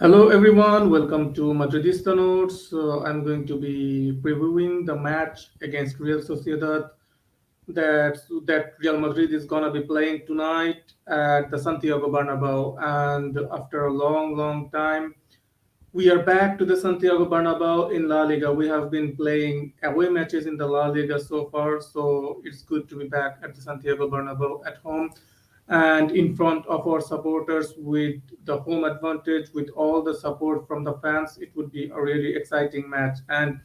Hello everyone, welcome to Madridista Notes. I'm going to be previewing the match against Real Sociedad that Real Madrid is gonna be playing tonight at the Santiago Bernabeu. And after a long time, we are back to the Santiago Bernabeu in La Liga. We have been playing away matches in the La Liga so far, so it's good to be back at the Santiago Bernabeu at home and in front of our supporters with the home advantage, with all the support from the fans. It would be a really exciting match. And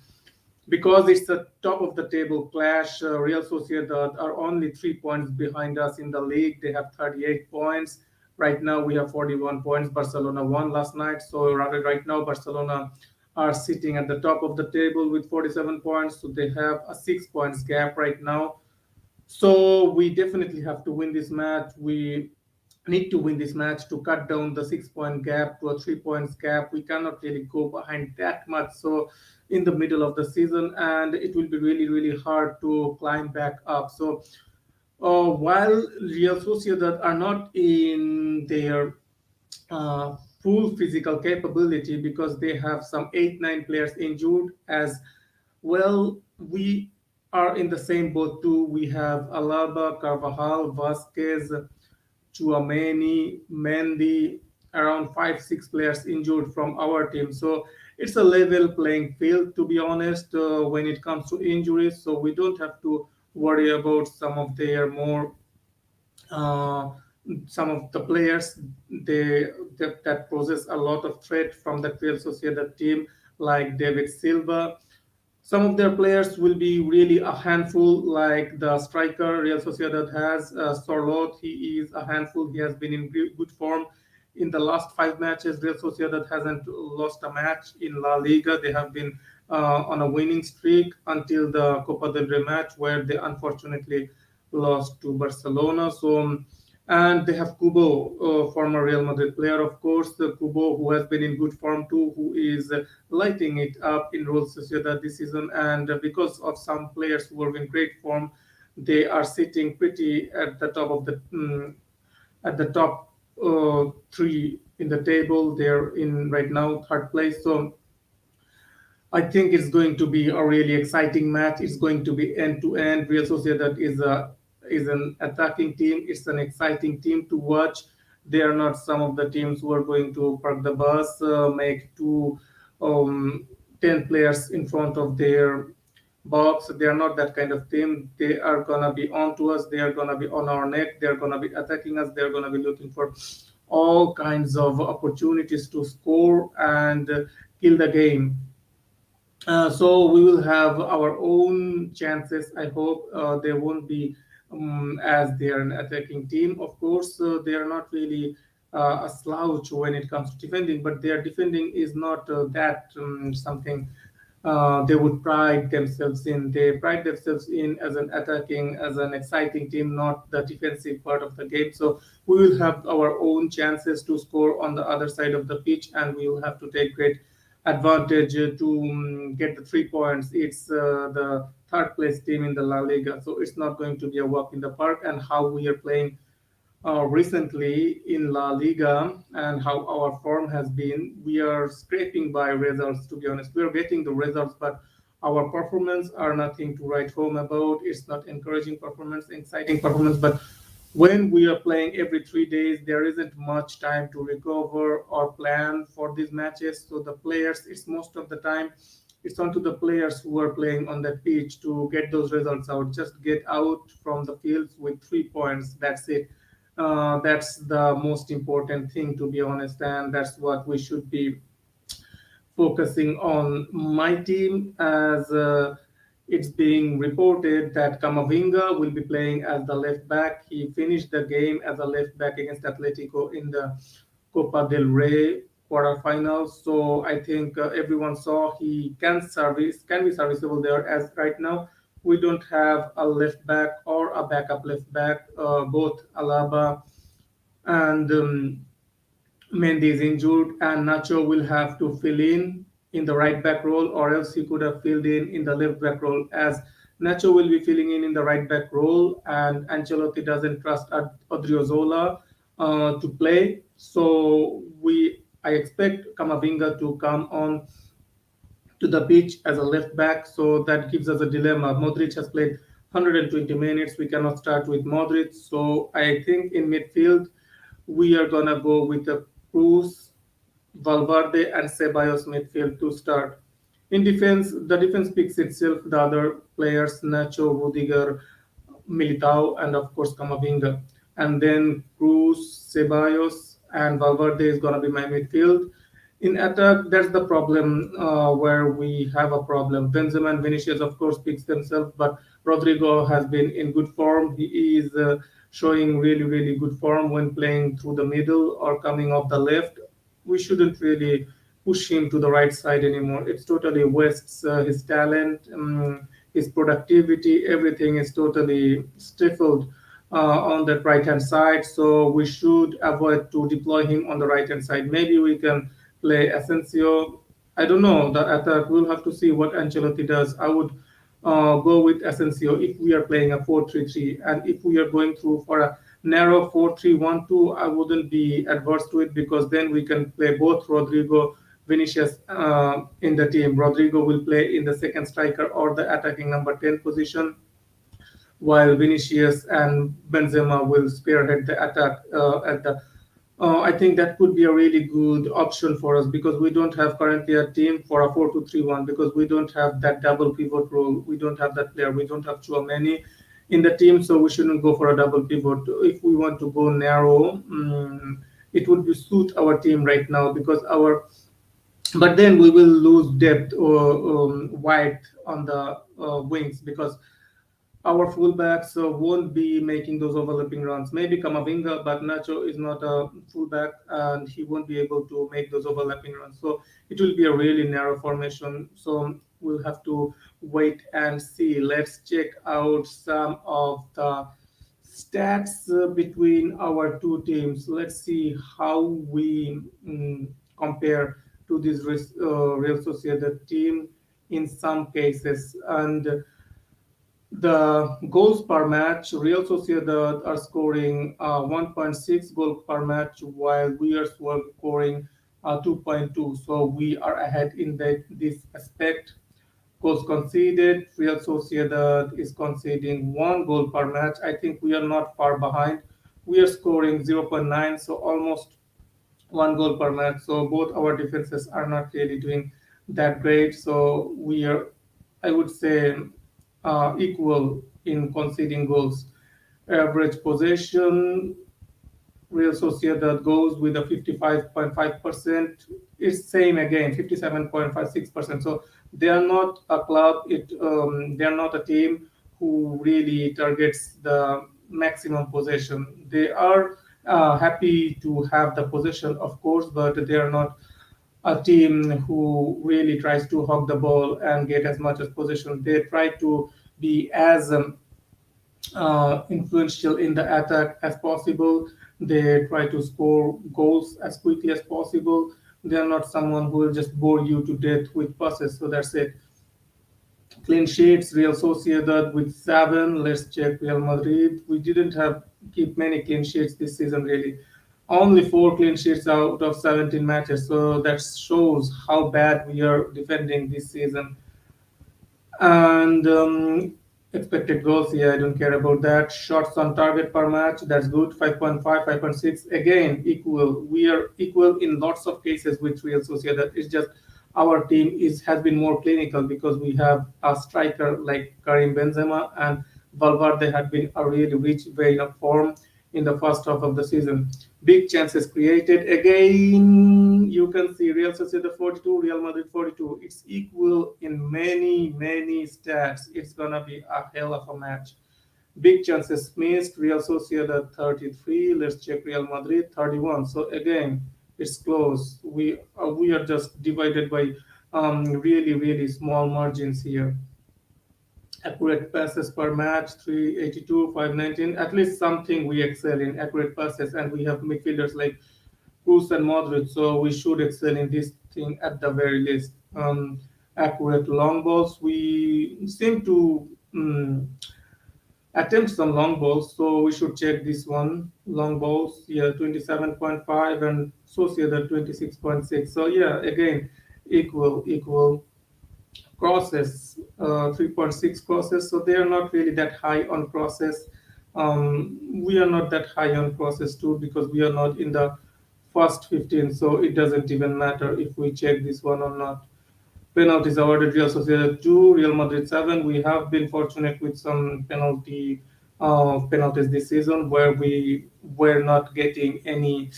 because it's a top of the table clash, Real Sociedad are only 3 points behind us in the league. They have 38 points. Right now, we have 41 points. Barcelona won last night. So, rather, right now, Barcelona are sitting at the top of the table with 47 points. So, they have a 6 points gap right now. So we definitely have to win this match. We need to win this match to cut down the 6 point gap to a 3 points gap. We cannot really go behind that much. So in the middle of the season, and it will be really hard to climb back up. So while Real Sociedad are not in their full physical capability because they have some 8 9 players injured as well. We are in the same boat too. We have Alaba, Carvajal, Vasquez, Chouameni, Mendy, around 5 6 players injured from our team. So it's a level playing field, to be honest, when it comes to injuries. So we don't have to worry about uh, some of the players that poses a lot of threat from the Real Sociedad team, like David Silva. Some of their players will be really a handful, like the striker Real Sociedad has, Sorloth. He is a handful. He has been in good form. In the last 5 matches, Real Sociedad hasn't lost a match in La Liga. They have been on a winning streak until the Copa del Rey match, where they unfortunately lost to Barcelona. So, and they have Kubo, former Real Madrid player, of course, the Kubo, who has been in good form too, who is lighting it up in Real Sociedad this season. And because of some players who are in great form, they are sitting pretty at the top of the at the top three in the table. They're in right now third place. So I think it's going to be a really exciting match. It's going to be end to end. Real Sociedad is an attacking team. It's an exciting team to watch. They are not some of the teams who are going to park the bus, make two, 10 players in front of their box. They are not that kind of team. They are gonna be on to us. They are gonna be on our neck. They are gonna be attacking us. They are gonna be looking for all kinds of opportunities to score and kill the game. So we will have our own chances. I hope they won't be as they are an attacking team. Of course, they are not really a slouch when it comes to defending, but their defending is not that something they would pride themselves in. They pride themselves in as an attacking, as an exciting team, not the defensive part of the game. So we will have our own chances to score on the other side of the pitch, and we will have to take great advantage to get the 3 points. It's the third place team in the La Liga, so it's not going to be a walk in the park. And how we are playing recently in La Liga and how our form has been, we are scraping by results. To be honest, we are getting the results, but our performance are nothing to write home about. It's not encouraging performance, exciting performance, but when we are playing every 3 days, there isn't much time to recover or plan for these matches. So the players, it's most of the time, it's onto the players who are playing on that pitch to get those results out. Just get out from the fields with 3 points. That's it. That's the most important thing, to be honest, and that's what we should be focusing on. My team, as it's being reported that Camavinga will be playing as the left back. He finished the game as a left back against Atletico in the Copa del Rey quarterfinals. So I think everyone saw he can be serviceable there. As right now we don't have a left back or a backup left back. Both Alaba and Mendy is injured, and Nacho will have to fill in the right back role, or else he could have filled in the left back role. As Nacho will be filling in the right back role, and Ancelotti doesn't trust Odriozola to play. So I expect Kamavinga to come on to the pitch as a left back, so that gives us a dilemma. Modric has played 120 minutes. We cannot start with Modric, so I think in midfield we are gonna go with a Cruz, Valverde, and Ceballos midfield to start. In defense, the defense picks itself. The other players, Nacho, Rudiger, Militao, and of course Camavinga. And then Cruz, Ceballos, and Valverde is gonna be my midfield. In attack, that's the problem where we have a problem. Benzema and Vinicius, of course, picks themselves, but Rodrigo has been in good form. He is showing really, really good form when playing through the middle or coming off the left. We shouldn't really push him to the right side anymore. It's totally wastes his talent, his productivity. Everything is totally stifled on that right hand side. So we should avoid to deploy him on the right hand side. Maybe we can play Asensio. I don't know. The attack, we'll have to see what Ancelotti does. I would go with Asensio if we are playing a 4-3-3, and if we are going through for a narrow 4-3-1-2, I wouldn't be adverse to it because then we can play both Rodrigo, Vinicius in the team. Rodrigo will play in the second striker or the attacking number 10 position, while Vinicius and Benzema will spearhead the attack at the. I think that could be a really good option for us because we don't have currently a team for a 4-2-3-1 because we don't have that double pivot role. We don't have that player. We don't have Chouameni in the team, so we shouldn't go for a double pivot. If we want to go narrow, it would be suit our team right now because our but then we will lose depth or wide on the wings because our fullbacks won't be making those overlapping runs. Maybe Kamavinga, but Nacho is not a fullback and he won't be able to make those overlapping runs. So it will be a really narrow formation. So we'll have to wait and see. Let's check out some of the stats between our two teams. Let's see how we compare to this Real Sociedad team in some cases. And the goals per match, Real Sociedad are scoring 1.6 goal per match, while we are scoring 2.2. So we are ahead in this aspect. Goals conceded, Real Sociedad is conceding one goal per match. I think we are not far behind. We are scoring zero point 0.9, so almost one goal per match. So both our defenses are not really doing that great. So we are, I would say, equal in conceding goals. Average possession, Real Sociedad goes with a 55.5%. It's same again, 57.56%. So they are not a club. They are not a team who really targets the maximum possession. They are happy to have the possession, of course, but they are not a team who really tries to hog the ball and get as much as possession. They try to be as influential in the attack as possible. They try to score goals as quickly as possible. They are not someone who will just bore you to death with passes. So that's it. Clean sheets, Real Sociedad with 7. Let's check Real Madrid. We didn't have keep many clean sheets this season really. Only 4 clean sheets out of 17 matches. So that shows how bad we are defending this season. And expected goals, yeah, I don't care about that. Shots on target per match, that's good. 5.5, 5.6. Again, equal. We are equal in lots of cases with Real Sociedad. It's just our team is has been more clinical because we have a striker like Karim Benzema, and Valverde had been a really rich vein of form in the first half of the season. Big chances created. Again, you can see Real Sociedad 42, Real Madrid 42. It's equal in many, many stats. It's gonna be a hell of a match. Big chances missed. Real Sociedad 33. Let's check Real Madrid 31. So again, it's close. We are just divided by really, really small margins here. Accurate passes per match 382, 519. At least something we excel in accurate passes, and we have midfielders like Cruz and Modric, so we should excel in this thing at the very least. Accurate long balls, we seem to attempt some long balls, so we should check this one. Long balls, yeah, 27.5 and Sociedad 26.6. So yeah, again, equal crosses, 3.6 crosses. So they are not really that high on crosses. We are not that high on crosses too because we are not in the first 15. So it doesn't even matter if we check this one or not. Penalties awarded Real Sociedad 2, Real Madrid 7. We have been fortunate with some penalties this season where we were not getting any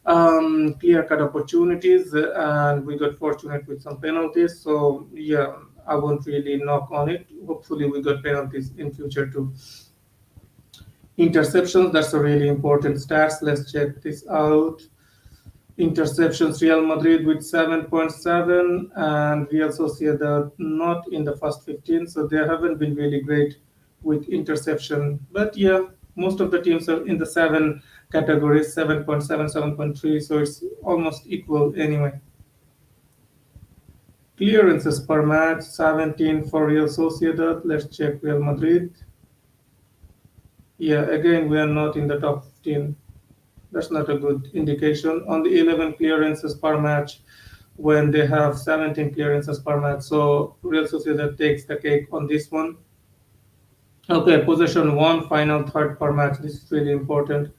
clear-cut opportunities, and we got fortunate with some penalties. So yeah, I won't really knock on it. Hopefully, we got penalties in future too. Interceptions, that's a really important stats. Let's check this out. Interceptions, Real Madrid with 7.7 and Real Sociedad not in the first 15, so they haven't been really great with interception. But yeah, most of the teams are in the 7 categories, 7.7, 7.3, so it's almost equal anyway. Clearances per match, 17 for Real Sociedad. Let's check Real Madrid. Yeah, again, we are not in the top 15. That's not a good indication. On the 11 clearances per match, when they have 17 clearances per match. So Real Sociedad takes the cake on this one. Okay, possession one, final third per match. This is really important.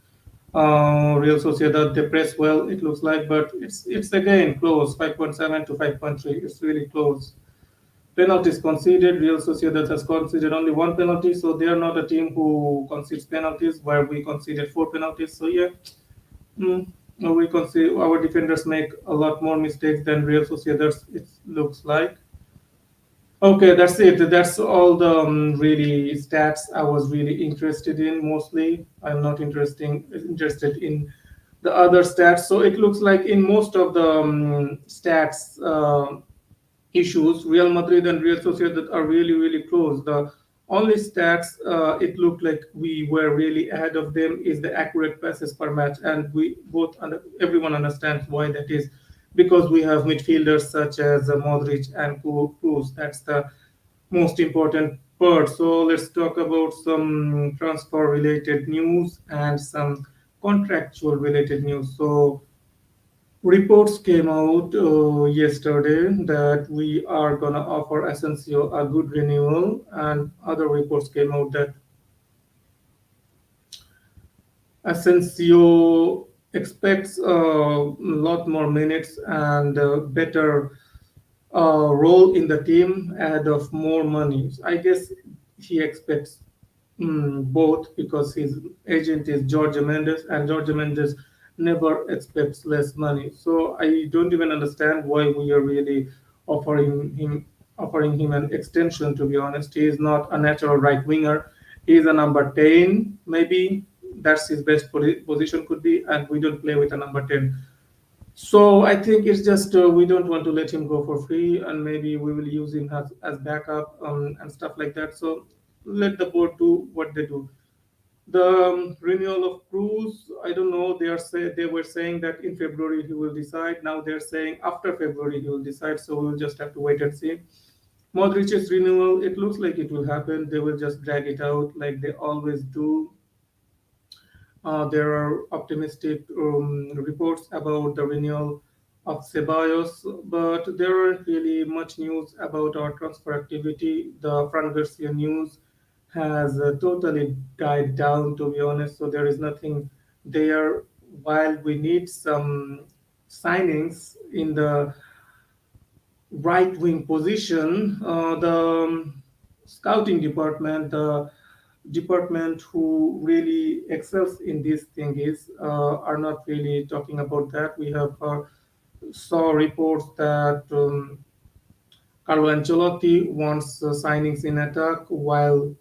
Real Sociedad they press well, it looks like, but it's again close, 5.7 to 5.3. It's really close. Penalties conceded. Real Sociedad has conceded only one penalty, so they are not a team who concedes penalties. Where we conceded four penalties. So yeah, Mm, we can see our defenders make a lot more mistakes than Real Sociedad. It looks like. Okay, that's it. That's all the really stats I was really interested in. Mostly, I'm not interested in the other stats. So it looks like in most of the stats. Issues, Real Madrid and Real Sociedad are really, really close. The only stats it looked like we were really ahead of them is the accurate passes per match, and everyone understands why that is because we have midfielders such as Modric and Kroos. That's the most important part. So let's talk about some transfer related news and some contractual related news. So reports came out yesterday that we are gonna offer Asensio a good renewal, and other reports came out that Asensio expects a lot more minutes and better role in the team ahead of more money. I guess he expects both because his agent is George Mendes, and George Mendes never expects less money. So I don't even understand why we are really offering him offering him an extension. To be honest, he is not a natural right winger. He is a number 10, maybe that's his best position could be, and we don't play with a number 10. So I think it's just we don't want to let him go for free, and maybe we will use him as backup and stuff like that. So let the board do what they do. The renewal of Cruz, I don't know. They were saying that in February he will decide. Now they're saying after February he will decide. So we'll just have to wait and see. Modric's renewal, it looks like it will happen. They will just drag it out like they always do. There are optimistic reports about the renewal of Ceballos, but there aren't really much news about our transfer activity. The Fran Garcia news has totally died down, to be honest, so there is nothing there. While we need some signings in the right wing position, the scouting department, the department who really excels in these things are not really talking about that. We have saw reports that Carlo Ancelotti wants signings in attack, while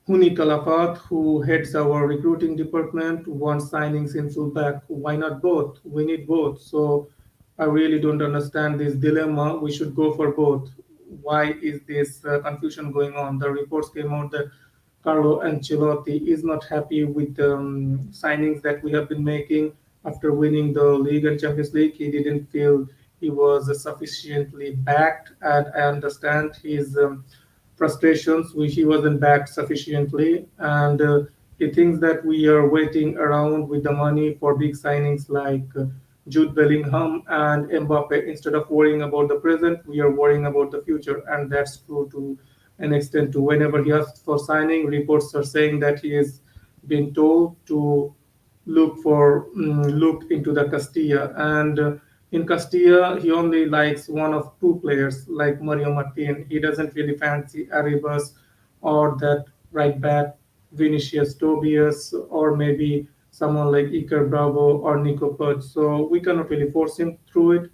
Huni Kalafat, who heads our recruiting department, wants signings in fullback. Why not both? We need both. So I really don't understand this dilemma. We should go for both. Why is this confusion going on? The reports came out that Carlo Ancelotti is not happy with the signings that we have been making after winning the League and Champions League. He didn't feel he was sufficiently backed, and I understand his frustrations, which he wasn't backed sufficiently, and He thinks that we are waiting around with the money for big signings like Jude Bellingham and Mbappe. Instead of worrying about the present, we are worrying about the future, and that's true to an extent too. Whenever he asks for signing, reports are saying that he is being told to look into the Castilla, and in Castilla he only likes one of two players like Mario Martin. He doesn't really fancy Arribas or that right back Vinicius Tobias or maybe someone like Iker Bravo or Nico Pudge. So we cannot really force him through it.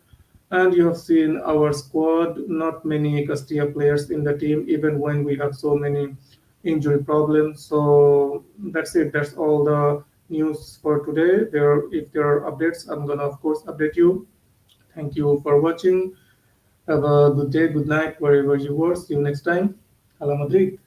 And you have seen our squad, not many Castilla players in the team, even when we have so many injury problems. So that's it. That's all the news for today. If there are updates, I'm gonna of course update you. Thank you for watching. Have a good day, good night, wherever you were. See you next time. Hala Madrid.